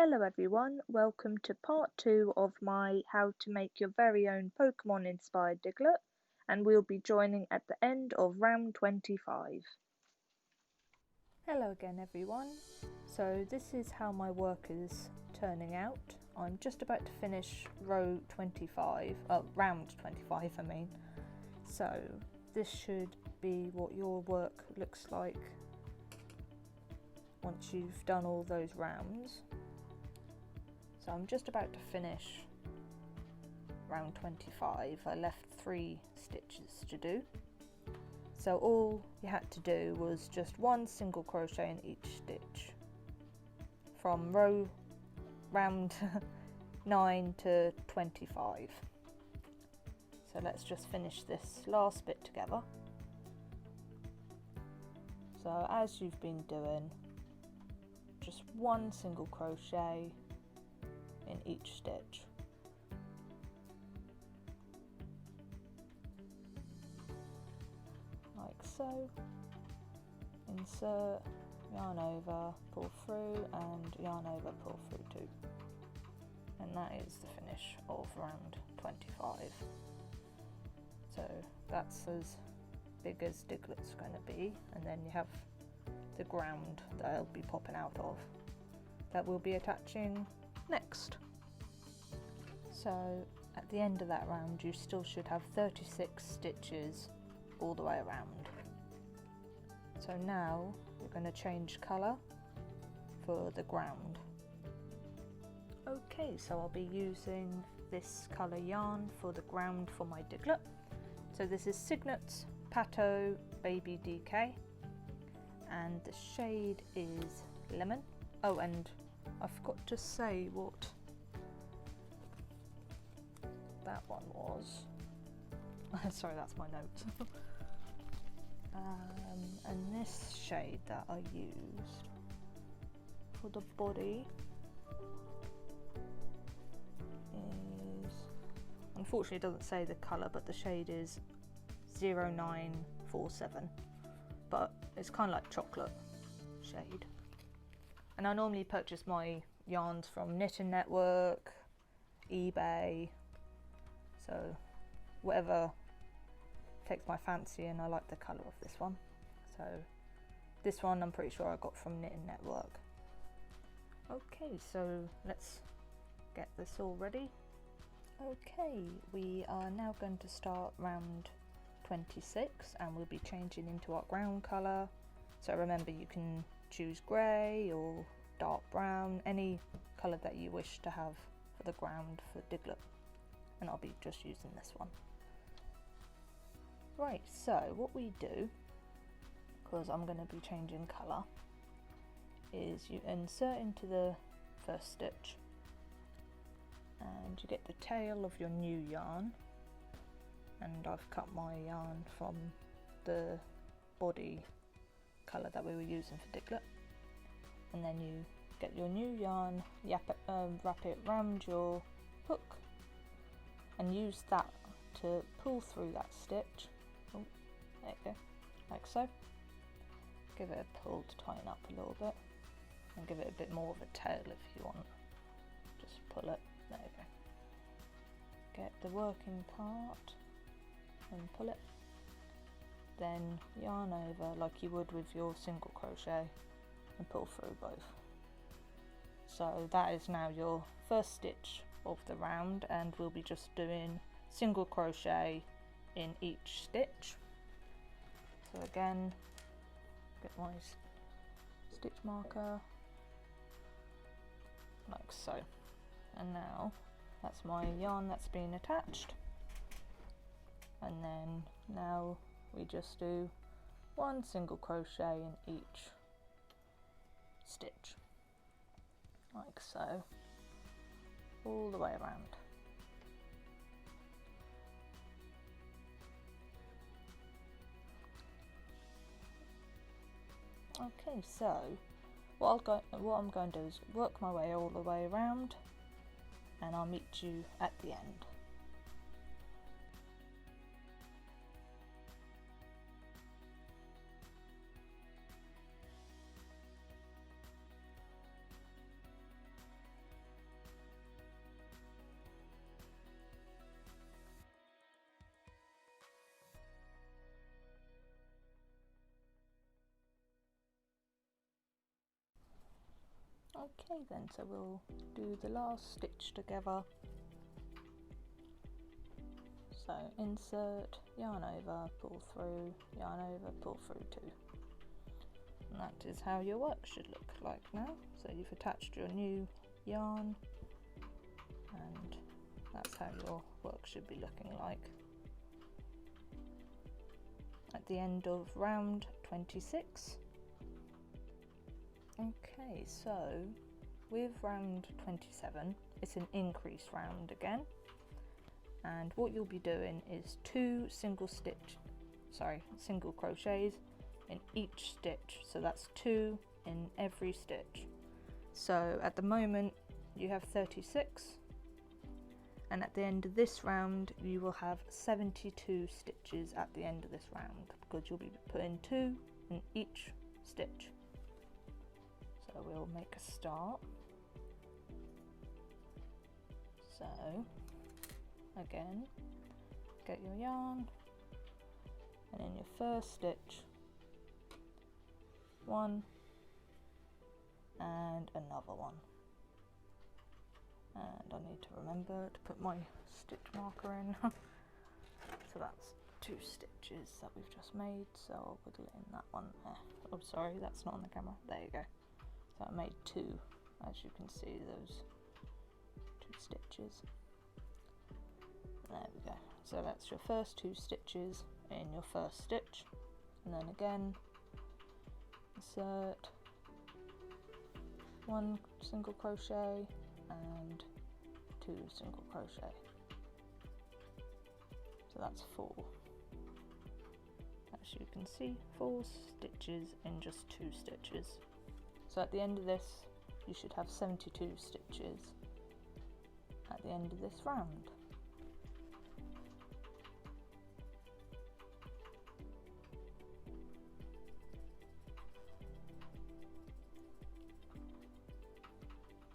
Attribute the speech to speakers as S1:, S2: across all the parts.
S1: Hello everyone, welcome to part 2 of my how to make your very own Pokemon inspired Diglett, and we'll be joining at the end of round 25. Hello again everyone, so this is how my work is turning out. I'm just about to finish round 25 I mean. So this should be what your work looks like once you've done all those rounds. So I'm just about to finish round 25. I left 3 stitches to do. So all you had to do was just one single crochet in each stitch from round 9 to 25. So let's just finish this last bit together. So as you've been doing, just one single crochet in each stitch. Like so. Insert, yarn over, pull through, and yarn over, pull through too. And that is the finish of round 25. So that's as big as Diglett's going to be, and then you have the ground that it'll be popping out of that we'll be attaching next. So at the end of that round you still should have 36 stitches all the way around. So now we're going to change colour for the ground. Okay, so I'll be using this colour yarn for the ground for my Diglett. So this is Cygnet's Pato Baby DK, and the shade is Lemon. Oh, and I forgot to say what that one was. Sorry, that's my notes. And this shade that I used for the body is, unfortunately it doesn't say the colour, but the shade is 0947, but it's kind of like chocolate shade. And I normally purchase my yarns from Knitting Network, eBay, so whatever takes my fancy, and I like the colour of this one. So this one I'm pretty sure I got from Knitting Network. Okay, so let's get this all ready. Okay, we are now going to start round 26 and we'll be changing into our ground colour. So remember, you can choose grey or dark brown, any colour that you wish to have for the ground for Diglett, and I'll be just using this one. Right, so what we do, because I'm going to be changing colour, is you insert into the first stitch and you get the tail of your new yarn, and I've cut my yarn from the body colour that we were using for Diglett, and then you get your new yarn, wrap it round your hook and use that to pull through that stitch. Oh, there you go, like so. Give it a pull to tighten up a little bit, and give it a bit more of a tail if you want. Just pull it, there you go. Get the working part and pull it. Then yarn over like you would with your single crochet and pull through both. So that is now your first stitch of the round, and we'll be just doing single crochet in each stitch. So again, get my stitch marker like so, and now that's my yarn that's been attached, and then now we just do one single crochet in each stitch like so, all the way around. Okay, so what I'm going to do is work my way all the way around, and I'll meet you at the end. Okay then, so we'll do the last stitch together. So insert, yarn over, pull through, yarn over, pull through 2. And that is how your work should look like now. So you've attached your new yarn, and that's how your work should be looking like. At the end of round 26. Okay, so with round 27, it's an increase round again. And what you'll be doing is 2 single crochets in each stitch. So that's 2 in every stitch. So at the moment you have 36, and at the end of this round you will have 72 stitches at the end of this round, because you'll be putting 2 in each stitch. So we'll make a start. So again, get your yarn, and in your first stitch, 1 and another 1. And I need to remember to put my stitch marker in. So that's 2 stitches that we've just made, so I'll wiggle it in that one there. Oh sorry, that's not on the camera. There you go. So I made 2, as you can see, those 2 stitches. There we go. So that's your first 2 stitches in your first stitch, and then again insert 1 single crochet and 2 single crochet. So that's 4. As you can see, 4 stitches in just 2 stitches. So at the end of this you should have 72 stitches at the end of this round.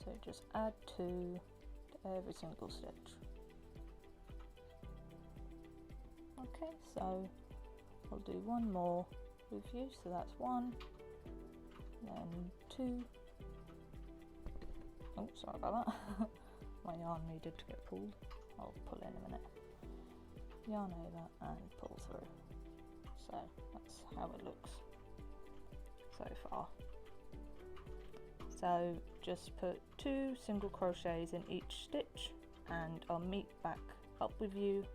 S1: So just add 2 to every single stitch. Okay, so I'll do 1 more with you, so that's 1, then 2. Oh, sorry about that. My yarn needed to get pulled. I'll pull in a minute. Yarn over and pull through. So that's how it looks so far. So just put 2 single crochets in each stitch, and I'll meet back up with you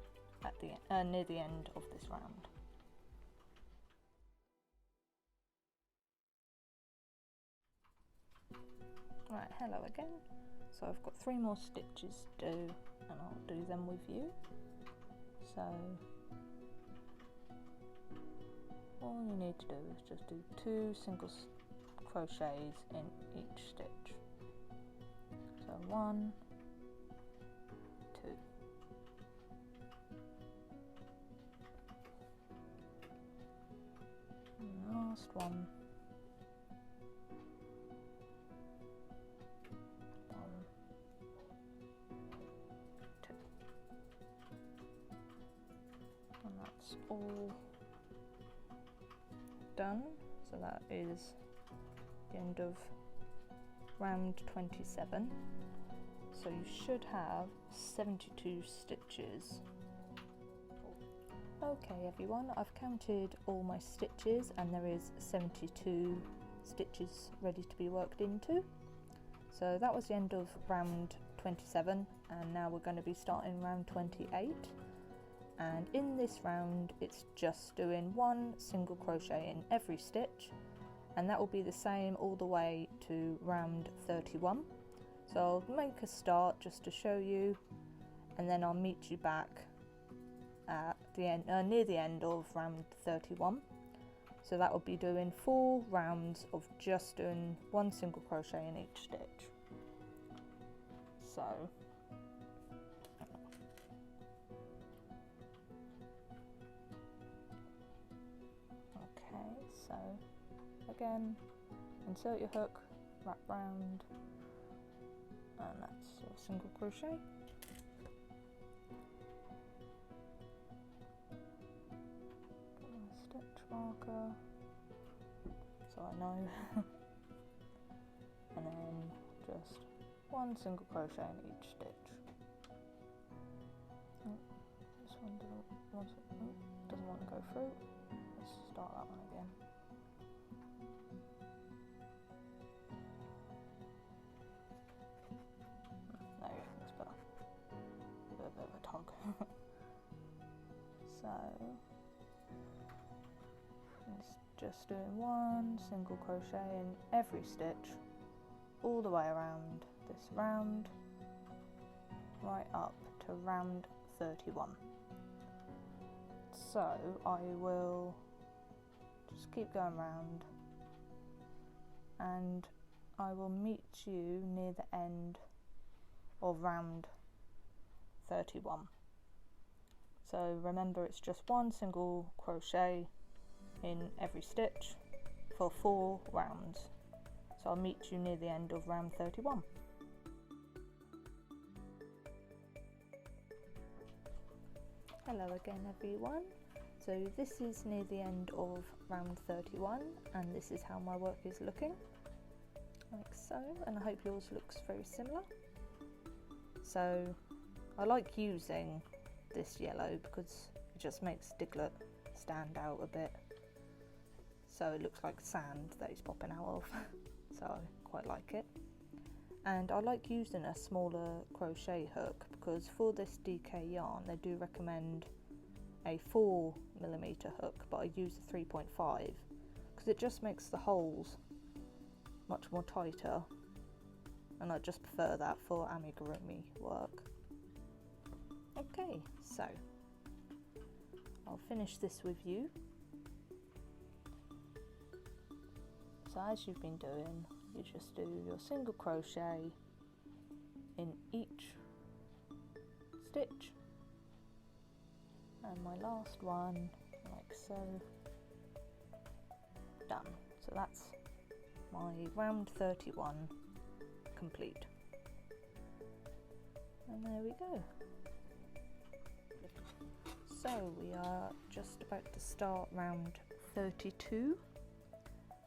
S1: at the near the end of this round. Right, hello again. So I've got 3 more stitches to do, and I'll do them with you. So all you need to do is just do 2 single crochets in each stitch. So 1, 2. And last one. 1, 2. And that's all done. So that is the end of round 27. So you should have 72 stitches. Okay everyone, I've counted all my stitches and there is 72 stitches ready to be worked into. So that was the end of round 27, and now we're going to be starting round 28. And in this round it's just doing 1 single crochet in every stitch, and that will be the same all the way to round 31. So I'll make a start just to show you, and then I'll meet you back at the end, near the end of round 31. So that will be doing 4 rounds of just doing 1 single crochet in each stitch. So okay, so again, insert your hook, wrap round, and that's your single crochet. Get my stitch marker so I know. And then just one single crochet in each stitch. This one doesn't want to go through. Let's start that one again. There you go, that's better. A bit of a tug. So it's just doing one single crochet in every stitch all the way around this round, right up to round 31. So I will just keep going round, and I will meet you near the end of round 31. So remember, it's just one single crochet in every stitch for 4 rounds. So I'll meet you near the end of round 31. Hello again everyone. So this is near the end of round 31, and this is how my work is looking, like so, and I hope yours looks very similar. So I like using this yellow because it just makes Diglett stand out a bit, so it looks like sand that he's popping out of. So I quite like it. And I like using a smaller crochet hook because for this DK yarn they do recommend a 4mm hook, but I use a 3.5 because it just makes the holes much more tighter, and I just prefer that for Amigurumi work. Okay, so I'll finish this with you. So as you've been doing, you just do your single crochet in each stitch, and my last one, like so. Done. So that's my round 31 complete. And there we go. So we are just about to start round 32,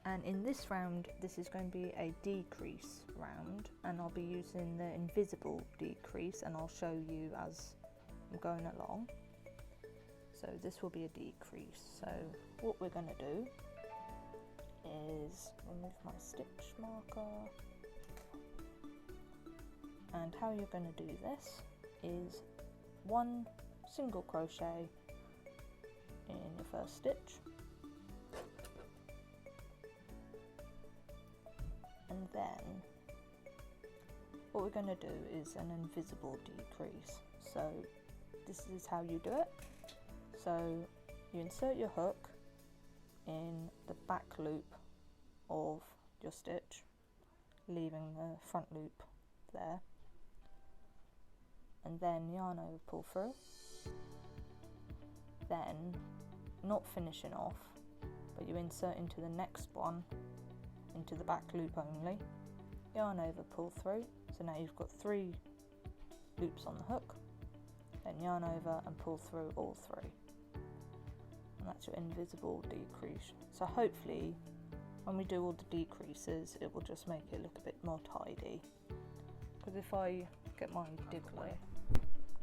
S1: and in this round this is going to be a decrease round, and I'll be using the invisible decrease, and I'll show you as I'm going along. So this will be a decrease. So what we're going to do is remove my stitch marker, and how you're going to do this is one single crochet in your first stitch, and then what we're going to do is an invisible decrease. So this is how you do it. So you insert your hook in the back loop of your stitch, leaving the front loop there, and then yarn over, pull through, then not finishing off, but you insert into the next one into the back loop only, yarn over, pull through. So now you've got 3 loops on the hook, then yarn over and pull through all 3, and that's your invisible decrease. So hopefully when we do all the decreases it will just make it look a bit more tidy, because if I get my Diglett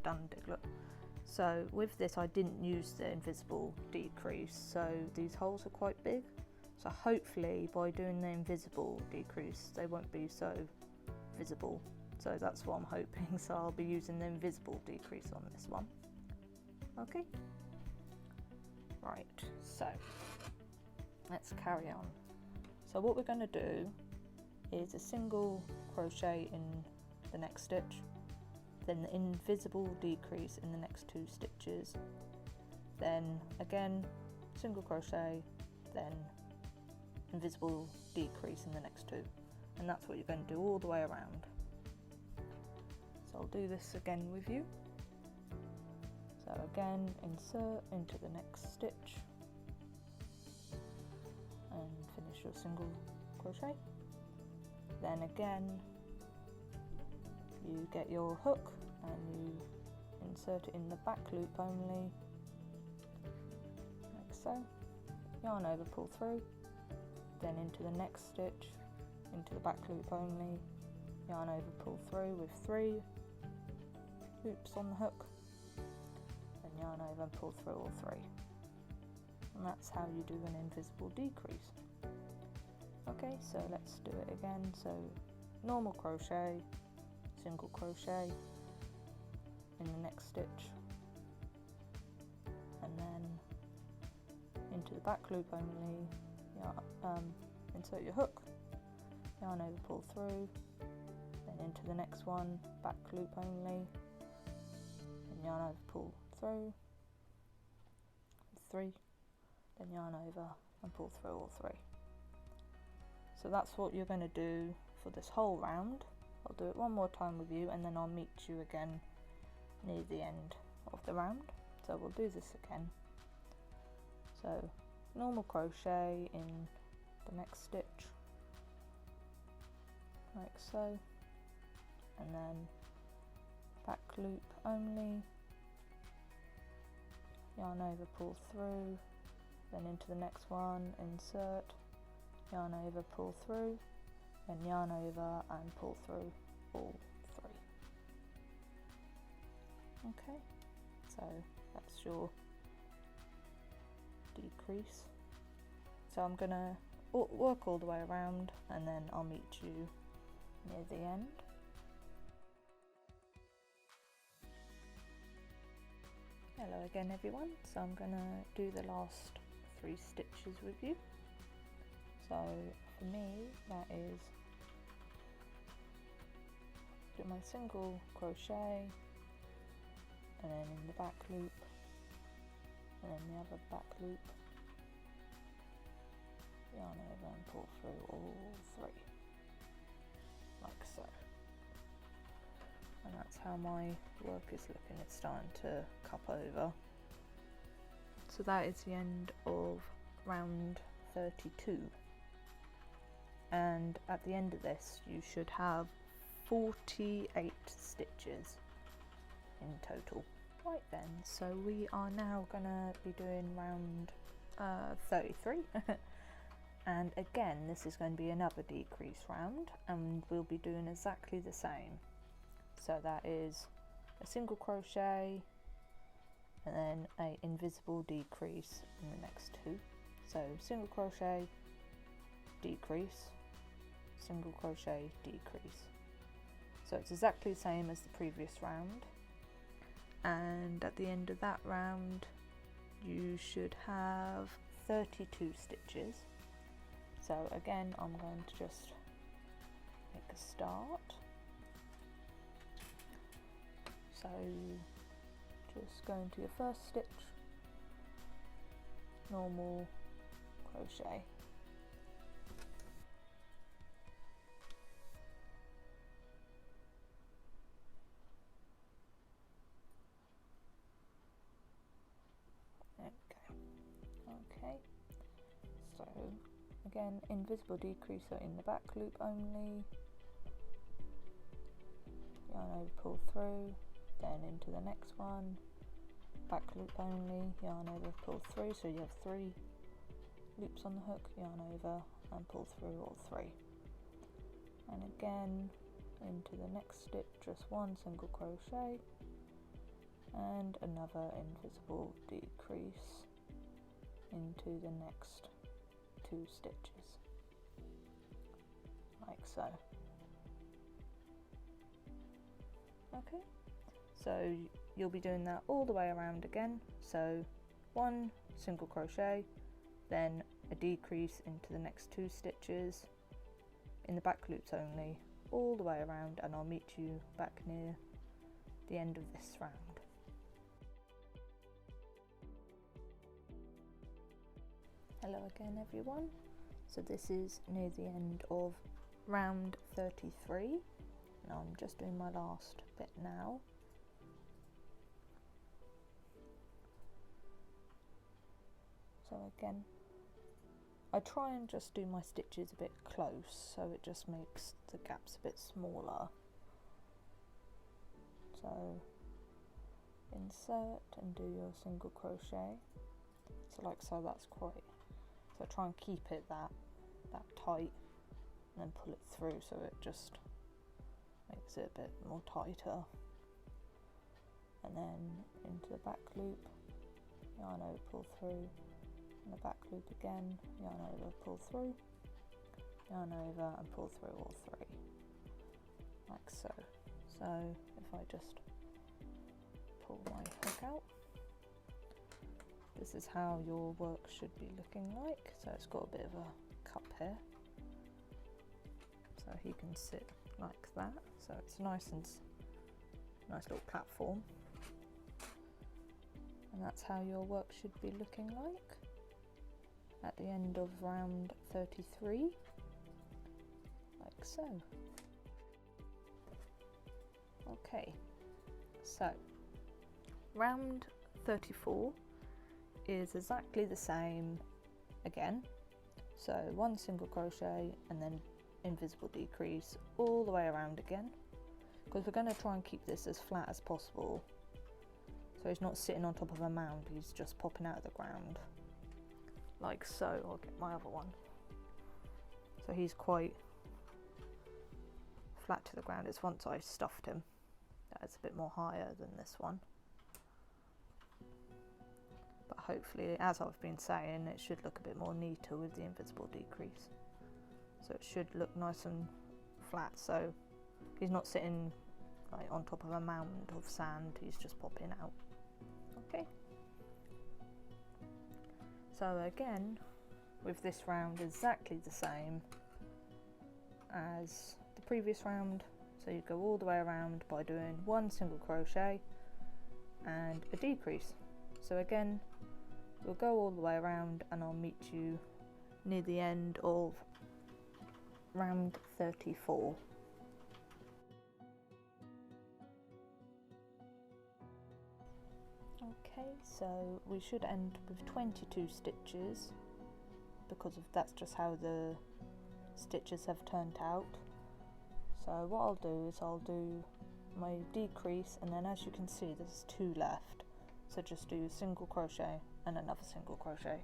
S1: done Diglett, so with this I didn't use the invisible decrease, so these holes are quite big, so hopefully by doing the invisible decrease they won't be so visible. So that's what I'm hoping. So I'll be using the invisible decrease on this one. Okay, right, so let's carry on. So what we're going to do is a single crochet in the next stitch, then the invisible decrease in the next 2 stitches, then again single crochet, then invisible decrease in the next 2, and that's what you're going to do all the way around. So I'll do this again with you. So again, insert into the next stitch and finish your single crochet. Then again you get your hook and you insert it in the back loop only, like so, yarn over, pull through, then into the next stitch, into the back loop only, yarn over, pull through with 3 loops on the hook, then yarn over and pull through all 3. And that's how you do an invisible decrease. Okay, so let's do it again. So normal crochet, single crochet in the next stitch, and then into the back loop only, insert your hook, yarn over, pull through, then into the next one, back loop only, and yarn over, pull through, 3, then yarn over and pull through all 3. So that's what you're going to do for this whole round. I'll do it one more time with you, and then I'll meet you again near the end of the round. So we'll do this again. So normal crochet in the next stitch, like so, and then back loop only, yarn over, pull through, then into the next one, insert, yarn over, pull through, then yarn over and pull through all 3. Okay, so that's your decrease. So I'm gonna work all the way around, and then I'll meet you near the end. Hello again everyone, so I'm gonna do the last 3 stitches with you. So for me, that is do my single crochet, and then in the back loop, and then the other back loop, yarn over and pull through all 3, like so. And that's how my work is looking. It's starting to cup over. So that is the end of round 32. And at the end of this you should have 48 stitches in total. Right then, so we are now gonna be doing round 33 and again this is going to be another decrease round, and we'll be doing exactly the same. So that is a single crochet and then a invisible decrease in the next 2. So single crochet, decrease, single crochet, decrease. So it's exactly the same as the previous round, and at the end of that round you should have 32 stitches. So again I'm going to just make a start. So just go into your first stitch, normal crochet, okay, so again invisible decrease, so in the back loop only, yarn over, pull through, then into the next one, back loop only, yarn over, pull through, so you have 3 loops on the hook, yarn over and pull through all 3, and again into the next stitch just 1 single crochet and another invisible decrease into the next 2 stitches, like so. Okay, so you'll be doing that all the way around again. So 1 single crochet, then a decrease into the next 2 stitches in the back loops only, all the way around, and I'll meet you back near the end of this round. Hello again everyone, so this is near the end of round 33. Now I'm just doing my last bit now. So again, I try and just do my stitches a bit close, so it just makes the gaps a bit smaller. So insert and do your single crochet. So like so, that's quite, so try and keep it that tight and then pull it through so it just makes it a bit more tighter, and then into the back loop, yarn over, pull through, and the back loop again, yarn over, pull through, yarn over and pull through all three, like so. So if I just pull my hook out, this is how your work should be looking like. So it's got a bit of a cup here, so he can sit like that, so it's nice little platform, and that's how your work should be looking like at the end of round 33, like so. Okay, so round 34 is exactly the same again, so one single crochet and then invisible decrease all the way around again, because we're going to try and keep this as flat as possible, so he's not sitting on top of a mound, he's just popping out of the ground like so. I'll get my other one, so he's quite flat to the ground. It's once I stuffed him that it's a bit more higher than this one, but hopefully, as I've been saying, it should look a bit more neater with the invisible decrease. So it should look nice and flat, so he's not sitting like on top of a mound of sand, he's just popping out. Okay. So again, with this round exactly the same as the previous round, so you go all the way around by doing one single crochet and a decrease. So again, we'll go all the way around and I'll meet you near the end of round 34. Okay, so we should end with 22 stitches, because of that's just how the stitches have turned out. So what I'll do is I'll do my decrease, and then as you can see there's 2 left, so just do a single crochet and another single crochet.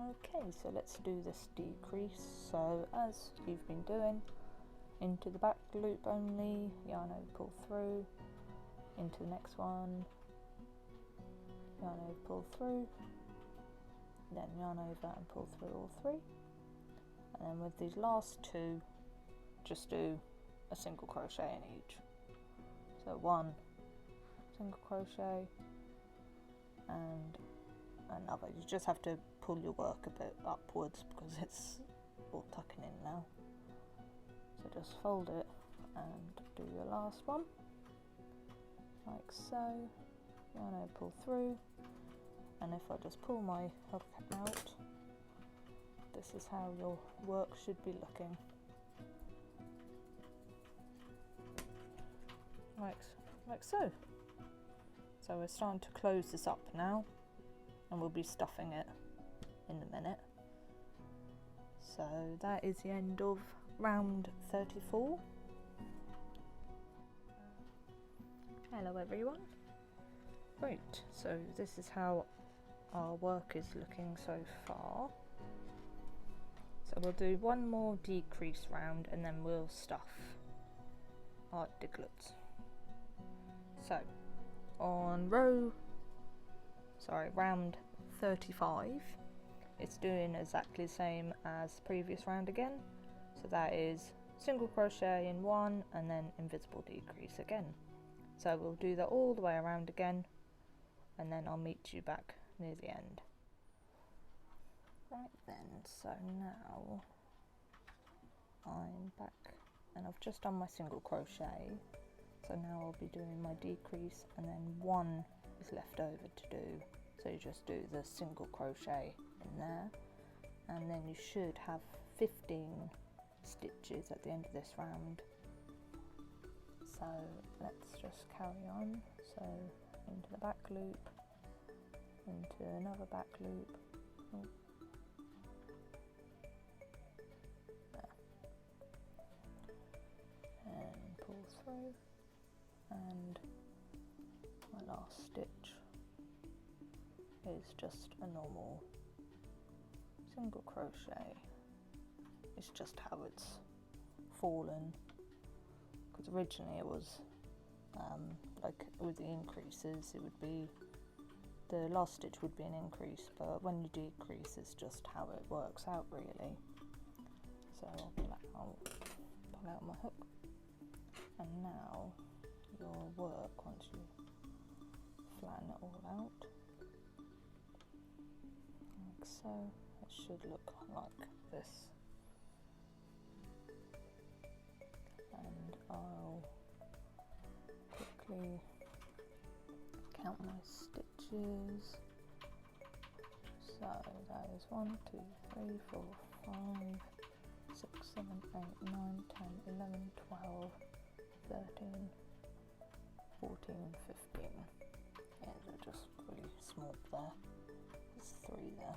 S1: Okay, so let's do this decrease. So as you've been doing, into the back loop only, yarn over, pull through, into the next one, yarn over, pull through, then yarn over and pull through all 3, and then with these last 2 just do a single crochet in each. So 1 single crochet and another. You just have to pull your work a bit upwards because it's all tucking in now. So just fold it and do your last one like so. Yarn over, pull through, and if I just pull my hook out, this is how your work should be looking. Like so. So we're starting to close this up now, and we'll be stuffing it in a minute. So that is the end of round 34. Hello everyone. Right, so this is how our work is looking so far. So we'll do one more decrease round and then we'll stuff our Digletts. So on round 35, it's doing exactly the same as the previous round again. So that is single crochet in 1 and then invisible decrease again. So we'll do that all the way around again, and then I'll meet you back near the end. Right then, so now I'm back and I've just done my single crochet. So now I'll be doing my decrease, and then 1 is left over to do. So you just do the single crochet in there, and then you should have 15 stitches at the end of this round. So let's just carry on. So into the back loop, into another back loop, there, and pull through, and my last stitch is just a normal single crochet. It's just how it's fallen, because originally it was like with the increases it would be, the last stitch would be an increase, but when you decrease it's just how it works out really. So I'll pull out my hook, and now your work, once you flatten it all out like so, it should look like this. And I'll quickly count my stitches. So that is 1, 2, 3, 4, 5, 6, 7, 8, 9, 10, 11, 12, 13, 14, 15. Yeah, they're just really small there. There's 3 there.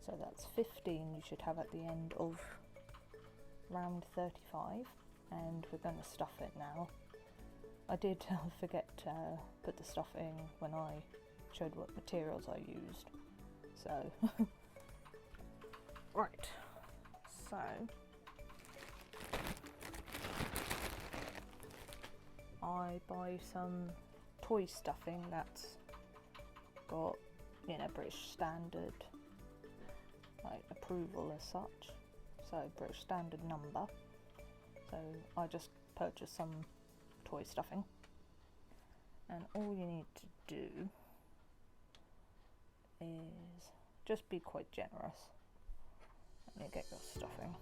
S1: So that's 15 you should have at the end of round 35, and we're going to stuff it now. I did forget to put the stuffing when I showed what materials I used. So, right, so I buy some toy stuffing that's got, you know, British standard like approval as such, so British standard number. So I just purchased some toy stuffing, and all you need to do is just be quite generous and you get your stuffing.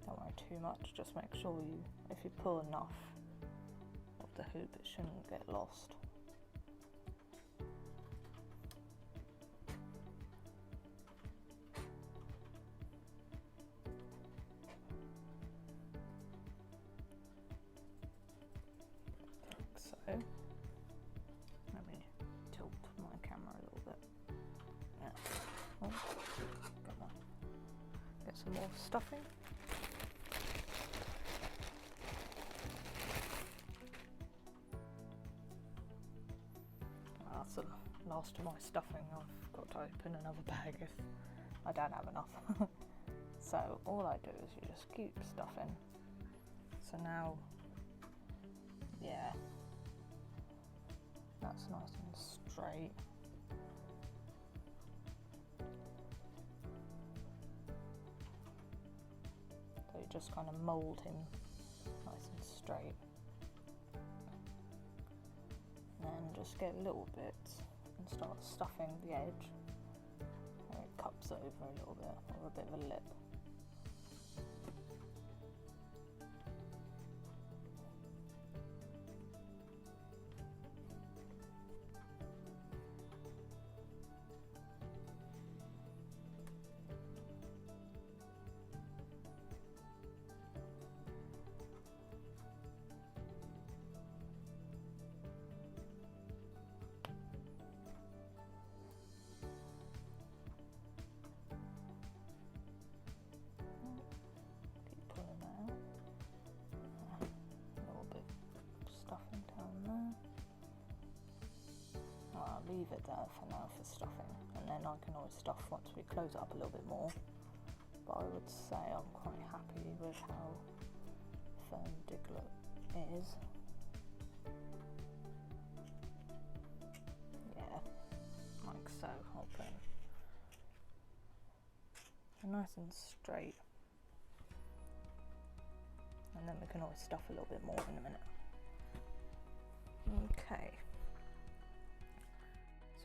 S1: Don't worry too much, just make sure you, if you pull enough of the hoop, it shouldn't get lost. So, let me tilt my camera a little bit. Yeah. Oh, get some more stuffing. That's the last of my stuffing. I've got to open another bag if I don't have enough. So all I do is you just keep stuffing. So now, yeah, that's nice and straight. So you just kind of mould him nice and straight. And then just get little bits and start stuffing the edge. And it cups over a little bit, or a bit of a lip. Leave it there for now for stuffing, and then I can always stuff once we close it up a little bit more. But I would say I'm quite happy with how firm Diglett is. Yeah, like so. I'll put it nice and straight, and then we can always stuff a little bit more in a minute. Okay.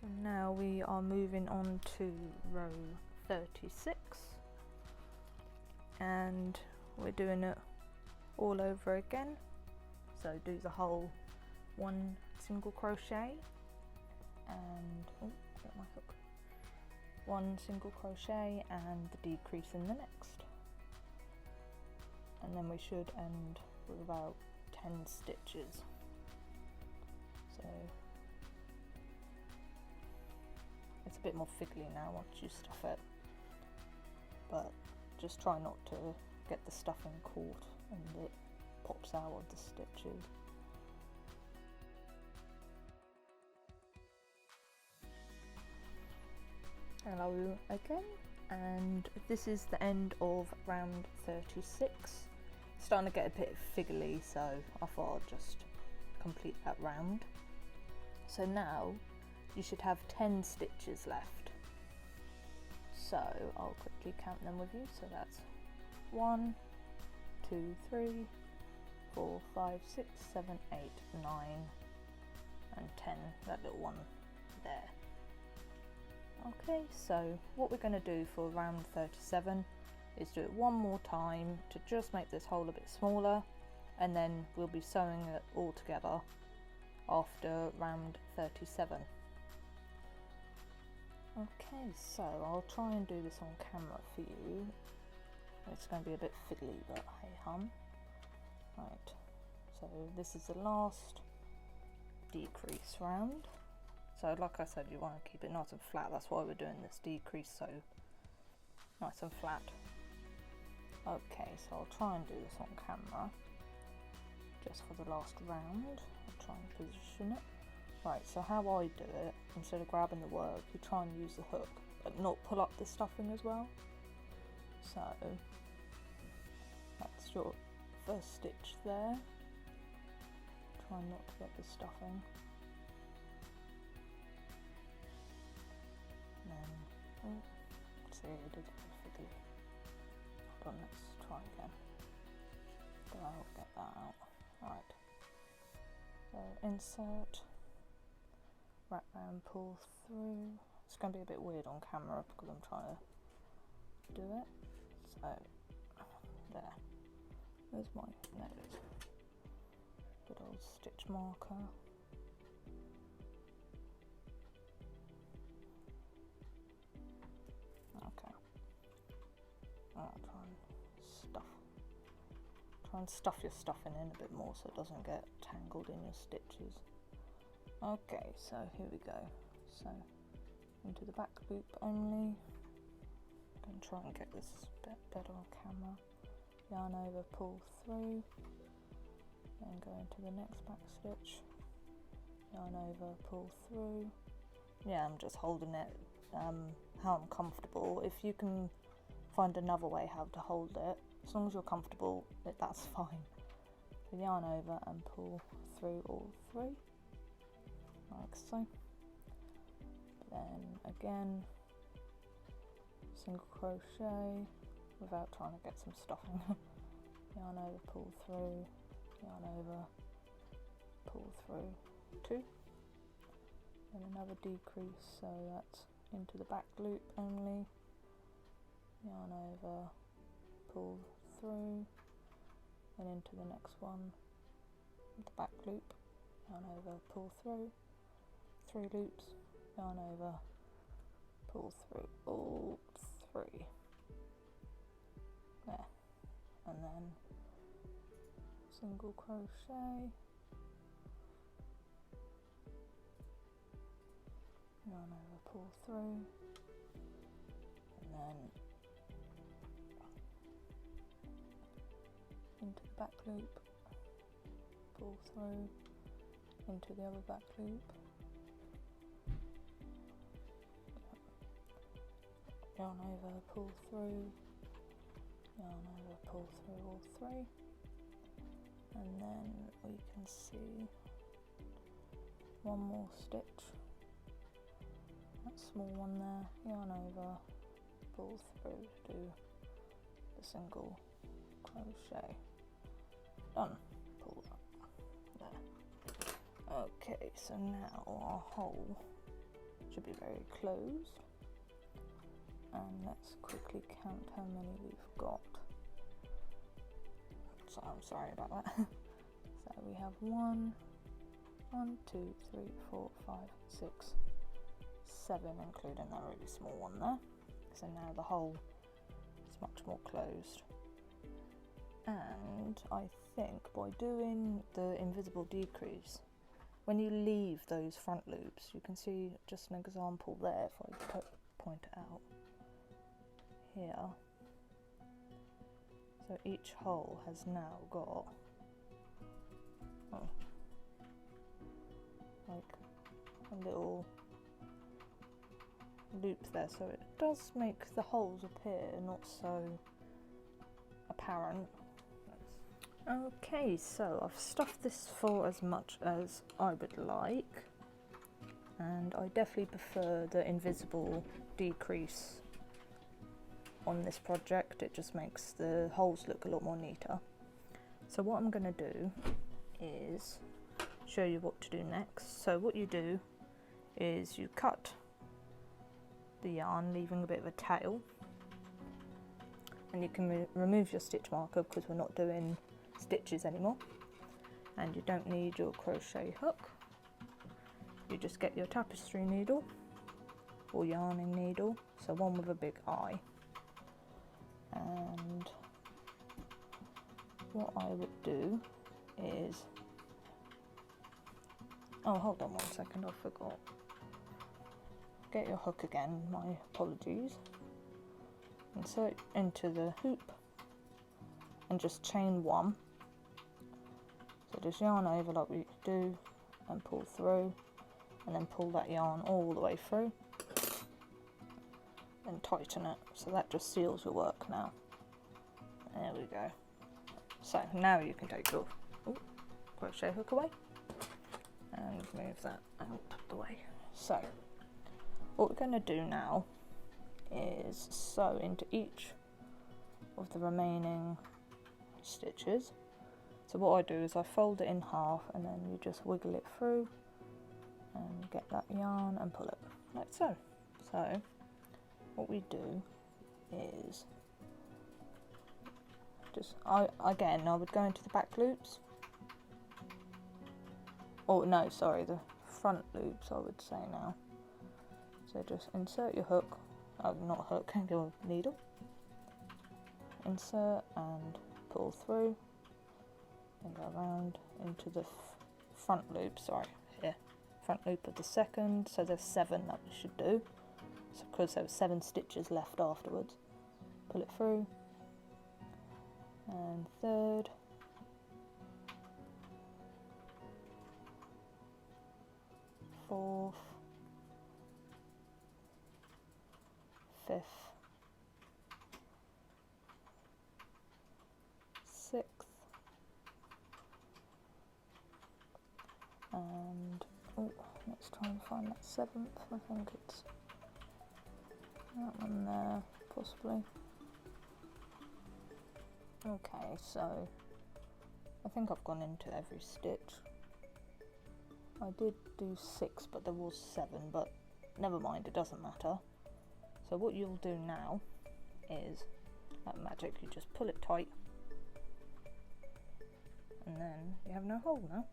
S1: So now we are moving on to row 36, and we're doing it all over again. So do the whole 1 single crochet and get my hook. 1 single crochet and the decrease in the next, and then we should end with about 10 stitches. So it's a bit more fiddly now once you stuff it, but just try not to get the stuffing caught and it pops out of the stitches. Hello again. And this is the end of round 36. It's starting to get a bit fiddly, so I thought I'd just complete that round. So now you should have 10 stitches left. So I'll quickly count them with you. So that's 1, 2, 3, 4, 5, 6, 7, 8, 9 and 10, that little one there. Okay, so what we're going to do for round 37 is do it one more time to just make this hole a bit smaller, and then we'll be sewing it all together after round 37. Okay, so I'll try and do this on camera for you. It's going to be a bit fiddly, but hey hum. Right, so this is the last decrease round. So like I said, you want to keep it nice and flat, that's why we're doing this decrease, so nice and flat. Okay, so I'll try and do this on camera, just for the last round. I'll try and position it. Right, so how I do it, instead of grabbing the work, you try and use the hook, but not pull up the stuffing as well. So, that's your first stitch there. Try not to get the stuffing. And then, see, it is perfectly. Hold on, let's try again. I'll get that out. Right. So insert, wrap round, pull through. It's going to be a bit weird on camera because I'm trying to do it. So, there. There's my, there it is. Good old stitch marker. Okay. I'll try and stuff your stuffing in a bit more so it doesn't get tangled in your stitches. Okay, so here we go. So into the back loop only. I'm going to try and get this bit better on camera. Yarn over, pull through, then go into the next back stitch. Yarn over, pull through. Yeah, I'm just holding it how I'm comfortable. If you can find another way how to hold it, as long as you're comfortable, that's fine. So yarn over and pull through all three, like so. Then again, single crochet without trying to get some stuffing. Yarn over, pull through, yarn over, pull through, 2. Then another decrease, so that's into the back loop only. Yarn over, pull through, then into the next one, the back loop, yarn over, pull through, 3 loops, yarn over, pull through all 3. There, and then single crochet, yarn over, pull through, and then into the back loop, pull through, into the other back loop, yarn over, pull through, yarn over, pull through all 3, and then we can see one more stitch, that small one there, yarn over, pull through, do the single crochet, done, pull that there. Okay, so now our hole should be very closed, and let's quickly count how many we've got. So I'm sorry about that. So we have 1, 2, 3, 4, 5, 6, 7, including that really small one there. So now the hole is much more closed. And I think by doing the invisible decrease, when you leave those front loops, you can see just an example there if I point it out here. So each hole has now got like a little, I don't know, I don't know if you can see, like a little, like a loop there, so it does make the holes appear not so apparent. Okay, so I've stuffed this for as much as I would like, and I definitely prefer the invisible decrease on this project. It just makes the holes look a lot more neater. So what I'm going to do is show you what to do next. So what you do is you cut the yarn, leaving a bit of a tail, and you can remove your stitch marker because we're not doing stitches anymore, and you don't need your crochet hook. You just get your tapestry needle or yarning needle, so one with a big eye, and what I would do is, oh hold on 1 second, I forgot. Get your hook again, my apologies. Insert into the hoop and just chain 1. So just yarn over like we do and pull through, and then pull that yarn all the way through and tighten it. So that just seals your work now. There we go. So now you can take your crochet hook away and move that out of the way. So what we're going to do now is sew into each of the remaining stitches. So what I do is I fold it in half, and then you just wiggle it through and get that yarn and pull it like so. So what we do is just, I would go into the back loops, or no, sorry, the front loops I would say now. So just insert your hook, not hook, your needle, insert and pull through and go around into the front loop, sorry, here, front loop of the second. So there's 7 that we should do, so because there were 7 stitches left afterwards. Pull it through, and third, fourth, fifth, sixth, and let's try and find that 7th. I think it's that one there, possibly. Okay, so I think I've gone into every stitch. I did do 6, but there was 7, but never mind, it doesn't matter. So what you'll do now is, like magic, you just pull it tight, and then you have no hole now.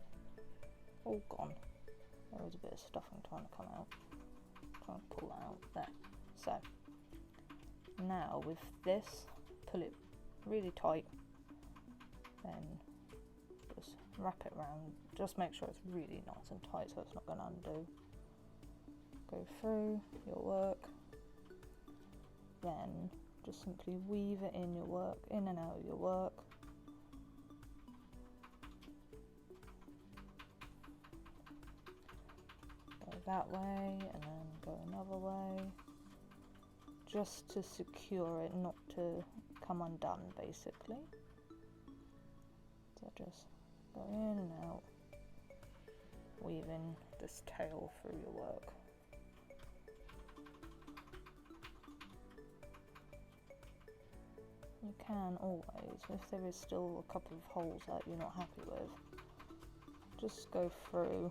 S1: All gone. There was a bit of stuffing trying to come out. Try and pull that out there. So now with this, pull it really tight, then just wrap it around. Just make sure it's really nice and tight so it's not going to undo. Go through your work, then just simply weave it in your work, in and out of your work. Go that way and then go another way, just to secure it not to come undone, basically. So just go in and out, weaving this tail through your work. You can always, if there is still a couple of holes that you're not happy with, just go through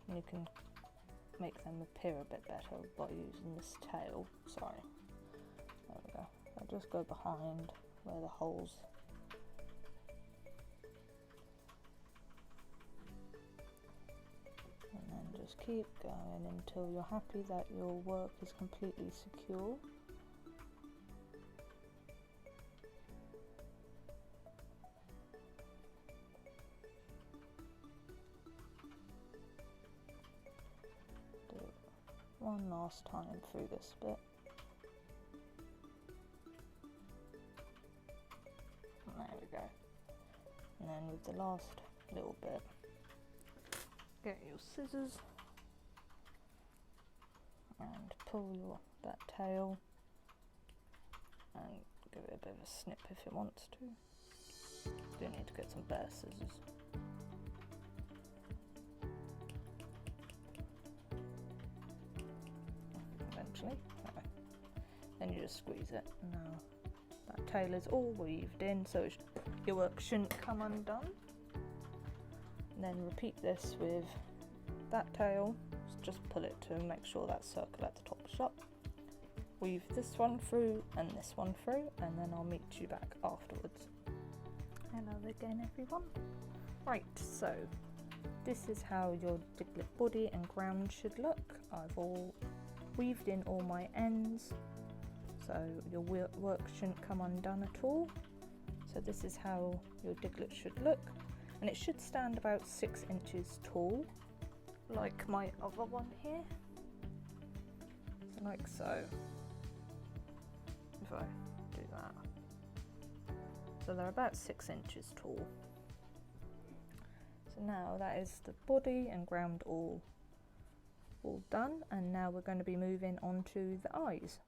S1: and you can make them appear a bit better by using this tail. Sorry, there we go. I'll just go behind where the holes, and then just keep going until you're happy that your work is completely secure. Do it one last time through this bit. There we go. And then with the last little bit, get your scissors and pull that tail and give it a bit of a snip if it wants to. Do need to get some better scissors. Eventually. Okay. Then you just squeeze it. Now that tail is all weaved in, so your work shouldn't come undone. And then repeat this with that tail. Just pull it to make sure that circle at the top is shut. Weave this one through and this one through, and then I'll meet you back afterwards. Hello again, everyone. Right, so this is how your Diglet body and ground should look. I've all weaved in all my ends, so your work shouldn't come undone at all. So this is how your Diglet should look, and it should stand about 6 inches tall, like my other one here. So like so. If I do that. So they're about 6 inches tall. So now that is the body and ground all done, and now we're going to be moving on to the eyes.